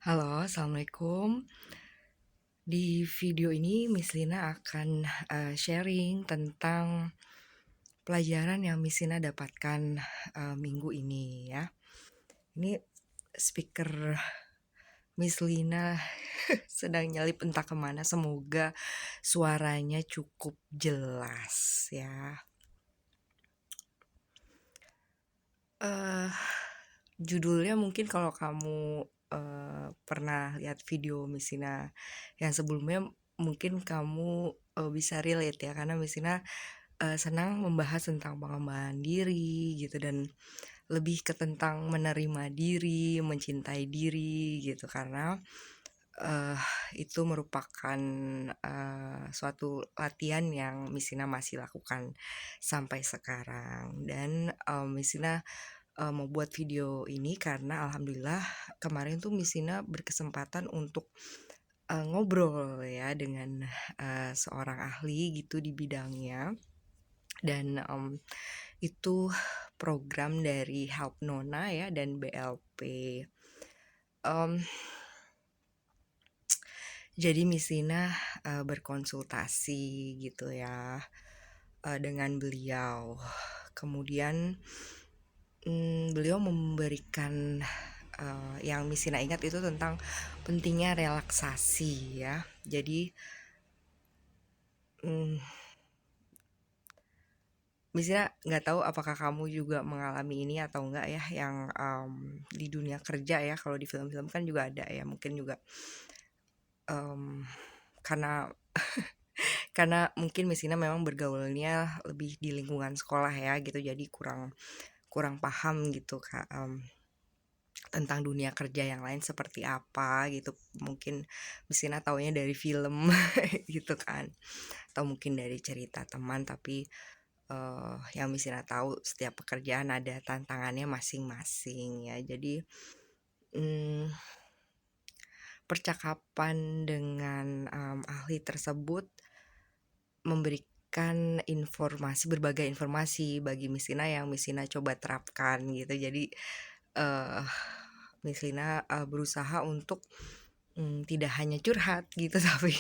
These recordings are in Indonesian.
Halo, assalamualaikum. Di video ini Miss Lina akan sharing tentang pelajaran yang Miss Lina dapatkan minggu ini ya. Ini speaker Miss Lina sedang nyalip entah kemana. Semoga suaranya cukup jelas ya. Judulnya mungkin kalau kamu pernah lihat video Misina yang sebelumnya, mungkin kamu bisa relate ya, karena Misina senang membahas tentang pengembangan diri gitu, dan lebih ke tentang menerima diri, mencintai diri gitu, karena uh, itu merupakan suatu latihan yang Misina masih lakukan sampai sekarang. Dan Misina mau buat video ini karena alhamdulillah kemarin tuh Misina berkesempatan untuk ngobrol ya dengan seorang ahli gitu di bidangnya, dan itu program dari Help Nona ya dan BLP. Jadi Misina berkonsultasi gitu ya dengan beliau. Kemudian beliau memberikan yang Misina ingat itu tentang pentingnya relaksasi ya. Jadi Misina nggak tahu apakah kamu juga mengalami ini atau enggak ya, yang di dunia kerja ya, kalau di film-film kan juga ada ya, mungkin juga karena karena mungkin Misina memang bergaulnya lebih di lingkungan sekolah ya gitu, jadi kurang paham gitu Kak, tentang dunia kerja yang lain seperti apa gitu. Mungkin Misina taunya dari film gitu kan, atau mungkin dari cerita teman, tapi yang Misina tahu setiap pekerjaan ada tantangannya masing-masing ya. Jadi percakapan dengan ahli tersebut memberikan berbagai informasi bagi Misina yang Misina coba terapkan gitu. Jadi Misina berusaha untuk tidak hanya curhat gitu tapi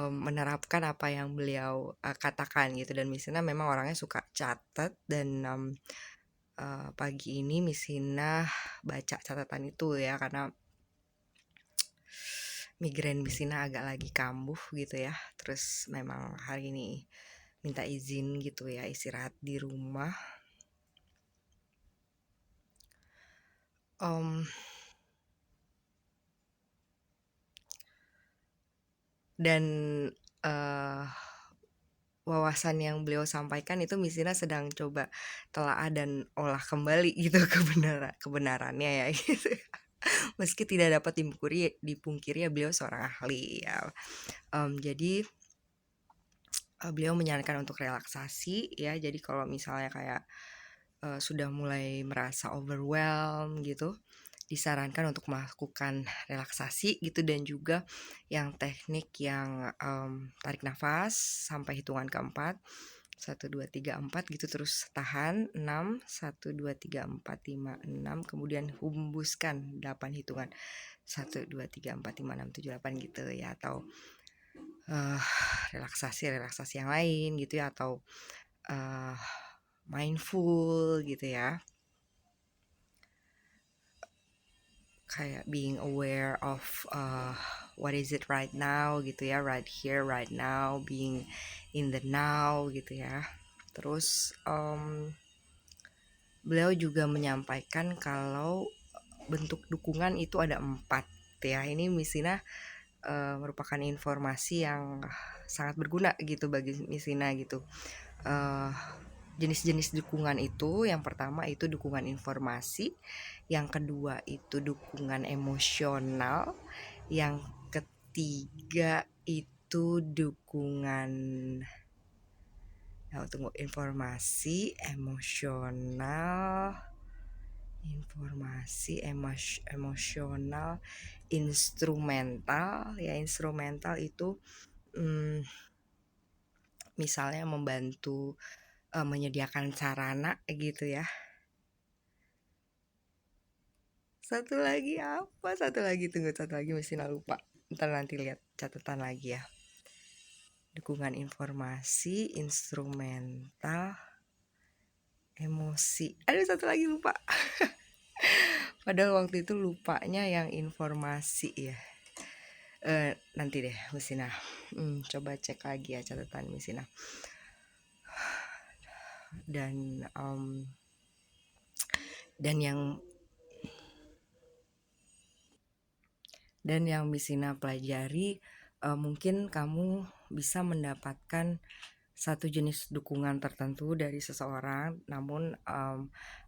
menerapkan apa yang beliau katakan gitu. Dan Misina memang orangnya suka catat, dan pagi ini Misina baca catatan itu ya, karena migrain Misina agak lagi kambuh gitu ya. Terus memang hari ini minta izin gitu ya, istirahat di rumah. Dan wawasan yang beliau sampaikan itu Misina sedang coba telaah dan olah kembali gitu kebenarannya ya gitu. Meski tidak dapat dipungkiri ya, beliau seorang ahli ya. Jadi beliau menyarankan untuk relaksasi ya. Jadi kalau misalnya kayak sudah mulai merasa overwhelmed gitu, disarankan untuk melakukan relaksasi gitu, dan juga yang teknik yang tarik nafas sampai hitungan keempat, 1 2 3 4 gitu, terus tahan 6, 1 2 3 4 5 6, kemudian hembuskan 8 hitungan, 1 2 3 4 5 6 7 8 gitu ya. Atau relaksasi yang lain gitu ya, atau mindful gitu ya, kayak being aware of what is it right now gitu ya, right here right now, being in the now gitu ya. Terus beliau juga menyampaikan kalau bentuk dukungan itu ada 4 ya. Ini Misina merupakan informasi yang sangat berguna gitu bagi Misina gitu. Jenis-jenis dukungan itu, yang pertama itu dukungan informasi, yang kedua itu dukungan emosional, yang ketiga itu dukungan informasi, emosional, instrumental ya. Instrumental itu misalnya membantu menyediakan sarana gitu ya. Satu lagi apa? Satu lagi, tunggu, satu lagi Mesina lupa. Ntar nanti lihat catatan lagi ya. Dukungan informasi, instrumental, emosi. Aduh, satu lagi lupa. Padahal waktu itu lupanya yang informasi ya. Nanti deh Mesina. Coba cek lagi ya catatan Mesina. Dan yang Mesina pelajari, mungkin kamu bisa mendapatkan satu jenis dukungan tertentu dari seseorang, namun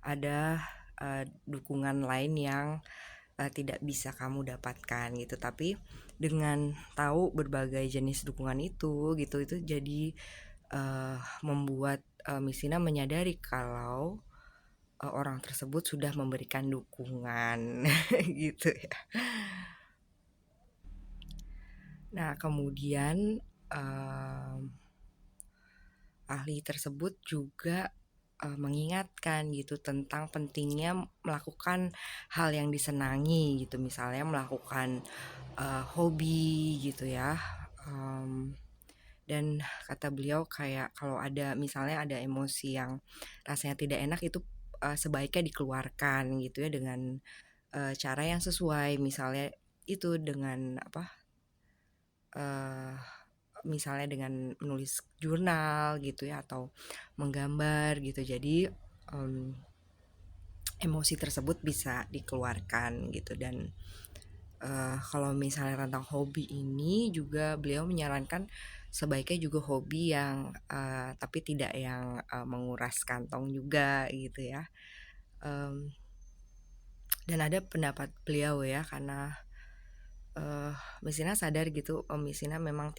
ada dukungan lain yang tidak bisa kamu dapatkan gitu. Tapi dengan tahu berbagai jenis dukungan itu gitu, itu jadi membuat Mesina menyadari kalau orang tersebut sudah memberikan dukungan gitu ya. Nah kemudian ahli tersebut juga mengingatkan gitu tentang pentingnya melakukan hal yang disenangi gitu, misalnya melakukan hobi gitu ya. Dan kata beliau kayak kalau ada misalnya ada emosi yang rasanya tidak enak, itu sebaiknya dikeluarkan gitu ya dengan cara yang sesuai, misalnya itu dengan misalnya dengan menulis jurnal gitu ya, atau menggambar gitu. Jadi emosi tersebut bisa dikeluarkan gitu. Dan kalau misalnya tentang hobi ini juga beliau menyarankan sebaiknya juga hobi yang tapi tidak yang menguras kantong juga gitu ya. Dan ada pendapat beliau ya, karena Mesina sadar gitu, Mesina memang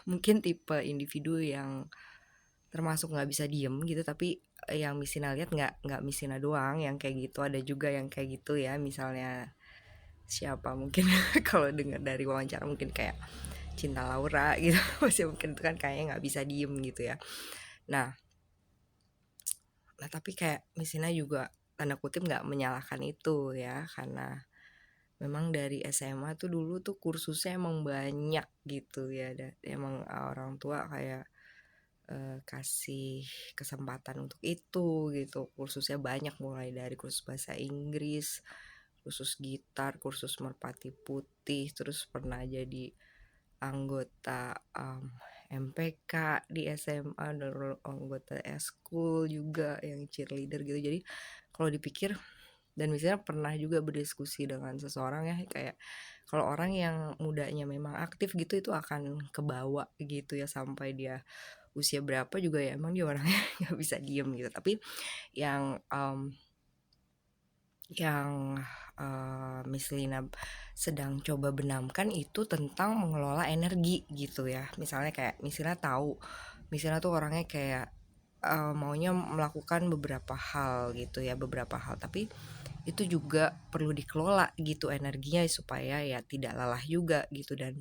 mungkin tipe individu yang termasuk nggak bisa diem gitu. Tapi yang Mesina lihat nggak Mesina doang yang kayak gitu, ada juga yang kayak gitu ya. Misalnya siapa mungkin kalau dengar dari wawancara mungkin kayak Cinta Laura gitu masih mungkin itu kan kayaknya nggak bisa diem gitu ya. Nah tapi kayak Mesina juga tanda kutip nggak menyalahkan itu ya, karena memang dari SMA tuh dulu tuh kursusnya emang banyak gitu ya. Dan emang orang tua kayak kasih kesempatan untuk itu gitu. Kursusnya banyak, mulai dari kursus bahasa Inggris, kursus gitar, kursus merpati putih, terus pernah jadi anggota MPK di SMA, dan anggota eskul juga yang cheerleader gitu. Jadi kalau dipikir, dan misalnya pernah juga berdiskusi dengan seseorang ya, kayak kalau orang yang mudanya memang aktif gitu, itu akan kebawa gitu ya sampai dia usia berapa juga ya, emang dia orangnya nggak bisa diem gitu. Tapi yang Miss Lina sedang coba benamkan itu tentang mengelola energi gitu ya. Misalnya kayak Miss Lina tahu Miss Lina tuh orangnya kayak maunya melakukan beberapa hal gitu ya, beberapa hal, tapi itu juga perlu dikelola gitu energinya supaya ya tidak lelah juga gitu. Dan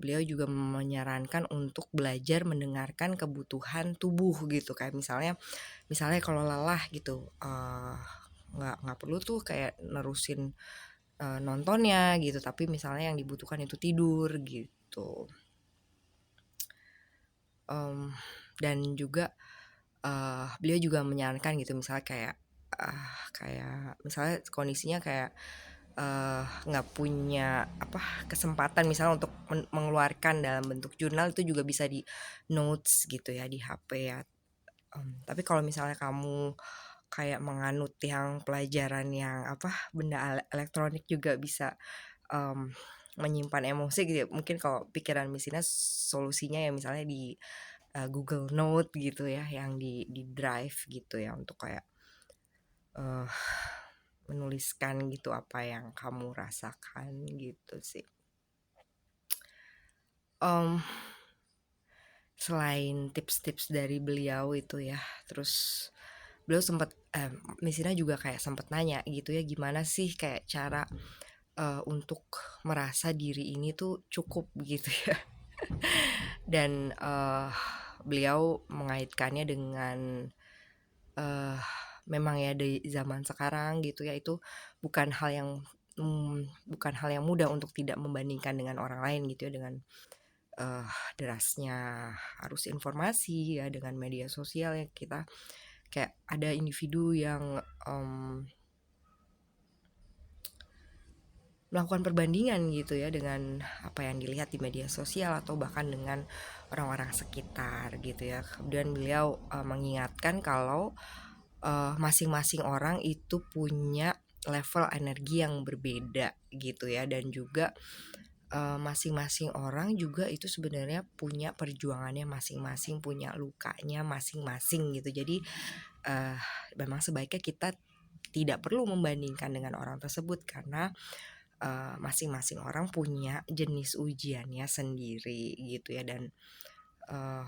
beliau juga menyarankan untuk belajar mendengarkan kebutuhan tubuh gitu. Kayak misalnya kalau lelah gitu, nggak perlu tuh kayak nerusin nontonnya gitu, tapi misalnya yang dibutuhkan itu tidur gitu. Dan juga beliau juga menyarankan gitu, misalnya kayak misalnya kondisinya kayak nggak punya kesempatan misalnya untuk mengeluarkan dalam bentuk jurnal, itu juga bisa di notes gitu ya di HP ya. Tapi kalau misalnya kamu kayak menganut yang pelajaran yang benda elektronik juga bisa menyimpan emosi gitu ya, mungkin kalau pikiran Misina solusinya ya misalnya di Google Note gitu ya, yang di Drive gitu ya, untuk kayak menuliskan gitu apa yang kamu rasakan gitu sih. Selain tips-tips dari beliau itu ya, terus beliau sempat Misina juga kayak sempat nanya gitu ya, gimana sih kayak cara untuk merasa diri ini tuh cukup gitu ya. Dan beliau mengaitkannya dengan memang ya di zaman sekarang gitu ya, itu bukan hal yang bukan hal yang mudah untuk tidak membandingkan dengan orang lain gitu ya, dengan eh, derasnya arus informasi ya, dengan media sosial ya, kita kayak ada individu yang melakukan perbandingan gitu ya dengan apa yang dilihat di media sosial atau bahkan dengan orang-orang sekitar gitu ya. Kemudian beliau mengingatkan kalau masing-masing orang itu punya level energi yang berbeda gitu ya, dan juga masing-masing orang juga itu sebenarnya punya perjuangannya masing-masing, punya lukanya masing-masing gitu. Jadi uh, memang sebaiknya kita tidak perlu membandingkan dengan orang tersebut, karena masing-masing orang punya jenis ujiannya sendiri gitu ya. Dan uh,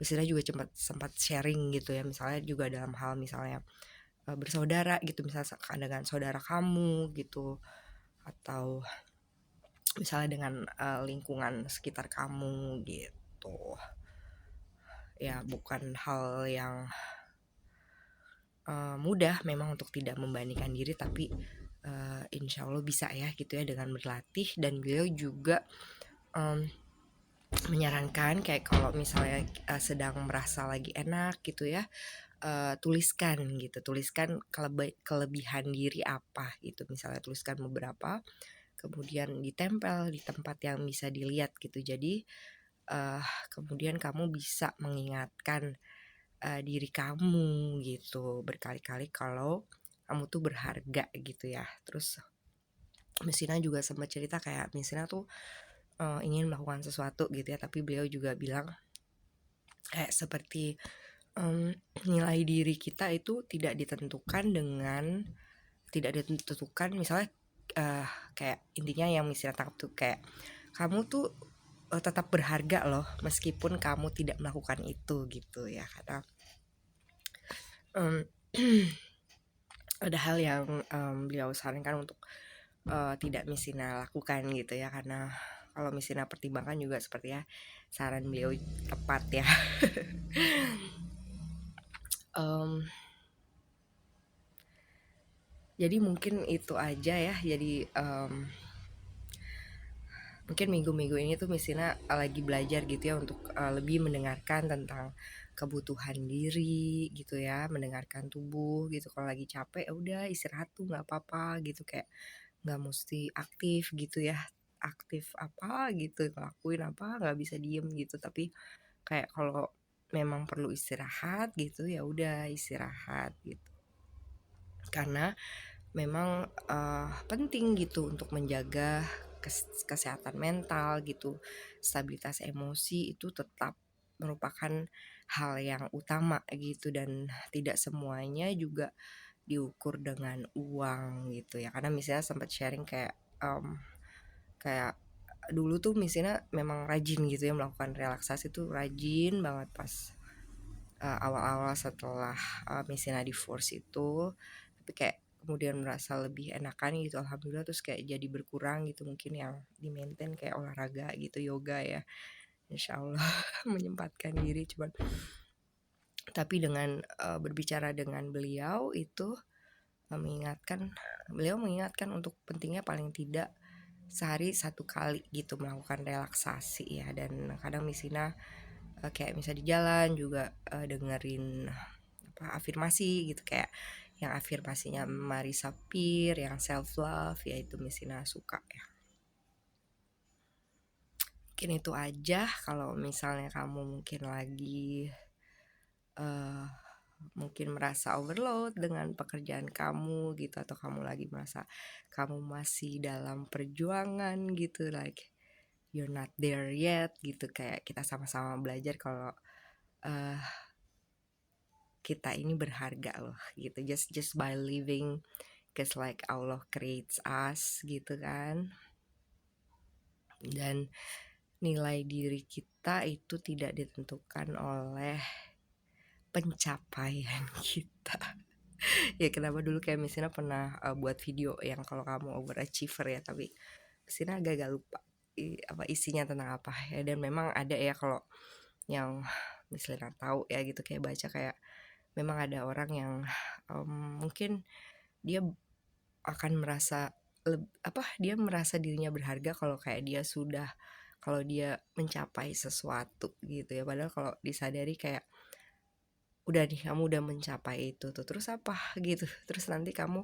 misalnya juga sempat sharing gitu ya, misalnya juga dalam hal misalnya bersaudara gitu, misalnya dengan saudara kamu gitu, atau misalnya dengan lingkungan sekitar kamu gitu ya. Bukan hal yang mudah memang untuk tidak membandingkan diri, tapi insya Allah bisa ya gitu ya dengan berlatih. Dan beliau juga menyarankan kayak kalau misalnya sedang merasa lagi enak gitu ya, tuliskan kelebihan diri apa gitu, misalnya tuliskan beberapa, kemudian ditempel di tempat yang bisa dilihat gitu. Jadi kemudian kamu bisa mengingatkan diri kamu gitu berkali-kali kalau kamu tuh berharga gitu ya. Terus Mesina juga sempat cerita kayak Mesina tuh ingin melakukan sesuatu gitu ya, tapi beliau juga bilang kayak seperti nilai diri kita itu tidak ditentukan misalnya kayak intinya yang Mesina tangkap tuh kayak kamu tuh tetap berharga loh meskipun kamu tidak melakukan itu gitu ya. Karena um, ada hal yang beliau sarankan untuk tidak Mesina lakukan gitu ya, karena kalau Mesina pertimbangkan juga seperti ya saran beliau tepat ya. um, jadi mungkin itu aja ya. Jadi mungkin minggu-minggu ini tuh Mesina lagi belajar gitu ya untuk lebih mendengarkan tentang kebutuhan diri gitu ya, mendengarkan tubuh gitu. Kalau lagi capek ya udah istirahat tuh nggak apa-apa gitu, kayak nggak mesti aktif gitu ya, aktif apa gitu, ngelakuin apa nggak bisa diem gitu. Tapi kayak kalau memang perlu istirahat gitu ya udah istirahat gitu, karena memang penting gitu untuk menjaga kesehatan mental gitu. Stabilitas emosi itu tetap merupakan hal yang utama gitu, dan tidak semuanya juga diukur dengan uang gitu ya. Karena misalnya sempat sharing kayak kayak dulu tuh misalnya memang rajin gitu ya melakukan relaksasi tuh, rajin banget pas awal-awal setelah misalnya divorce itu. Tapi kayak kemudian merasa lebih enakan gitu alhamdulillah, terus kayak jadi berkurang gitu mungkin yang di maintain kayak olahraga gitu, yoga ya, insya Allah menyempatkan diri. Cuman tapi dengan berbicara dengan beliau itu beliau mengingatkan untuk pentingnya paling tidak sehari 1 kali gitu melakukan relaksasi ya. Dan kadang Misina kayak misalnya di jalan juga dengerin afirmasi gitu, kayak yang afirmasinya Marisa Peer yang self love ya, itu Misina suka ya. Mungkin itu aja. Kalau misalnya kamu mungkin lagi mungkin merasa overload dengan pekerjaan kamu gitu, atau kamu lagi merasa kamu masih dalam perjuangan gitu, like you're not there yet gitu, kayak kita sama-sama belajar kalau kita ini berharga loh gitu, just by living, cause like Allah creates us gitu kan. Dan nilai diri kita itu tidak ditentukan oleh pencapaian kita. Ya kenapa dulu kayak Mesina pernah buat video yang kalau kamu overachiever ya, tapi Mesina agak lupa apa isinya tentang apa ya. Dan memang ada ya kalau yang misalnya tahu ya gitu, kayak baca kayak memang ada orang yang mungkin dia akan merasa dia merasa dirinya berharga kalau kayak kalau dia mencapai sesuatu gitu ya, padahal kalau disadari kayak udah nih kamu udah mencapai itu tuh, terus apa gitu, terus nanti kamu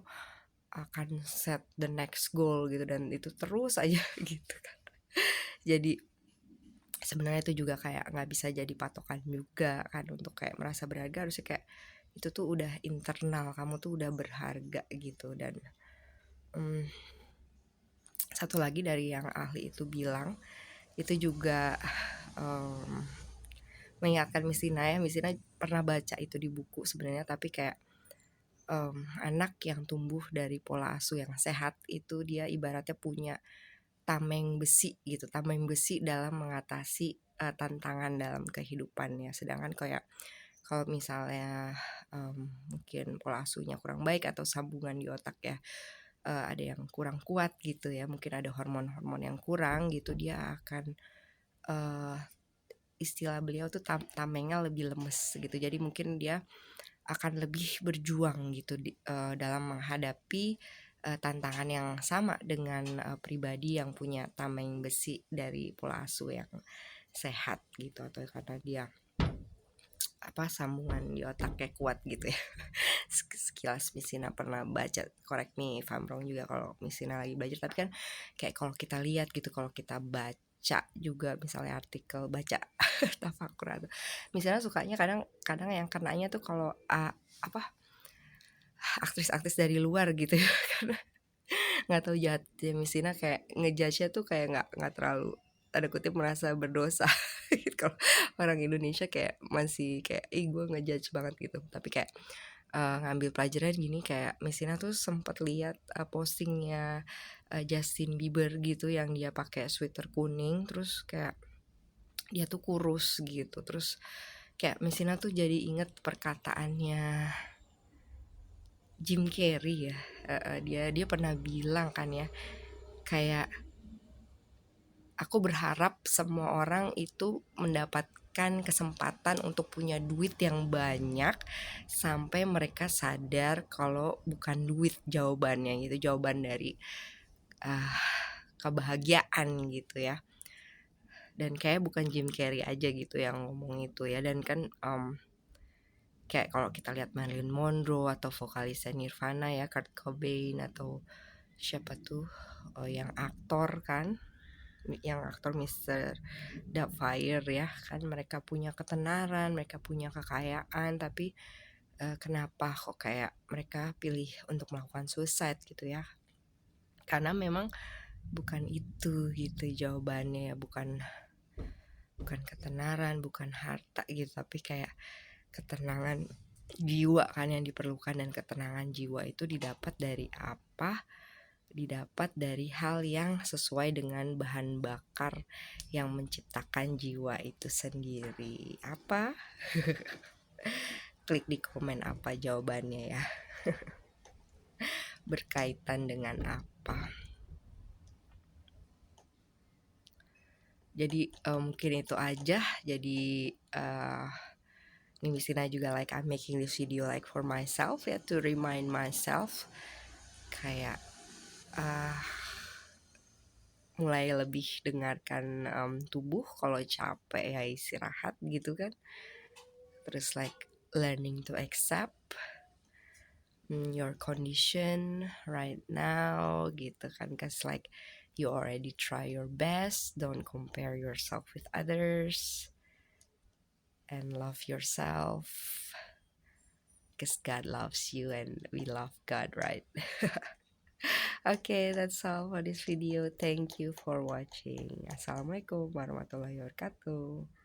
akan set the next goal gitu, dan itu terus aja gitu kan. Jadi sebenarnya itu juga kayak nggak bisa jadi patokan juga kan untuk kayak merasa berharga, harusnya kayak itu tuh udah internal, kamu tuh udah berharga gitu. Dan satu lagi dari yang ahli itu bilang, itu juga mengingatkan Misina ya. Misina pernah baca itu di buku sebenarnya, tapi kayak anak yang tumbuh dari pola asuh yang sehat itu dia ibaratnya punya tameng besi gitu, tameng besi dalam mengatasi tantangan dalam kehidupannya. Sedangkan kayak kalau misalnya mungkin pola asuhnya kurang baik atau sambungan di otak ya ada yang kurang kuat gitu ya, mungkin ada hormon-hormon yang kurang gitu, dia akan istilah beliau tuh tamengnya lebih lemes gitu. Jadi mungkin dia akan lebih berjuang gitu dalam menghadapi tantangan yang sama dengan pribadi yang punya tameng besi dari pola asuh yang sehat gitu, atau karena dia sambungan di otaknya kuat gitu ya. Sekilas Misina pernah baca, correct me if I'm wrong juga kalau Misina lagi belajar, tapi kan kayak kalau kita lihat gitu, kalau kita baca juga misalnya artikel, baca tafakur atau misalnya sukanya kadang yang kenanya tuh kalau aktris-aktris dari luar gitu ya. Karena nggak tahu jahatnya Misina kayak ngejudge-nya tuh kayak nggak terlalu ada kutip merasa berdosa gitu. Kalau orang Indonesia kayak masih kayak gue ngejudge banget gitu, tapi kayak ngambil pelajaran gini. Kayak Messina tuh sempat lihat postingnya Justin Bieber gitu, yang dia pakai sweater kuning terus kayak dia tuh kurus gitu. Terus kayak Messina tuh jadi inget perkataannya Jim Carrey ya. Dia pernah bilang kan ya, kayak aku berharap semua orang itu mendapatkan kesempatan untuk punya duit yang banyak sampai mereka sadar kalau bukan duit jawabannya gitu, jawaban dari kebahagiaan gitu ya. Dan kayak bukan Jim Carrey aja gitu yang ngomong itu ya. Dan kan kayak kalau kita lihat Marilyn Monroe atau vokalisnya Nirvana ya, Kurt Cobain, atau siapa tuh yang aktor kan, yang aktor Mr. Doubtfire ya kan, mereka punya ketenaran, mereka punya kekayaan, tapi kenapa kok kayak mereka pilih untuk melakukan suicide gitu ya. Karena memang bukan itu gitu jawabannya ya, bukan ketenaran, bukan harta gitu, tapi kayak ketenangan jiwa kan yang diperlukan. Dan ketenangan jiwa itu didapat dari apa? Didapat dari hal yang sesuai dengan bahan bakar yang menciptakan jiwa itu sendiri. Apa? Klik di komen apa jawabannya ya. Berkaitan dengan apa? Jadi mungkin itu aja. Jadi Misina juga like I'm making this video like for myself ya, to remind myself kayak mulai lebih dengarkan tubuh, kalau capek ya istirahat gitu kan. Terus like learning to accept your condition right now gitu kan, cause like you already try your best, don't compare yourself with others, and love yourself, cause God loves you and we love God, right? Okay, that's all for this video. Thank you for watching. Assalamualaikum warahmatullahi wabarakatuh.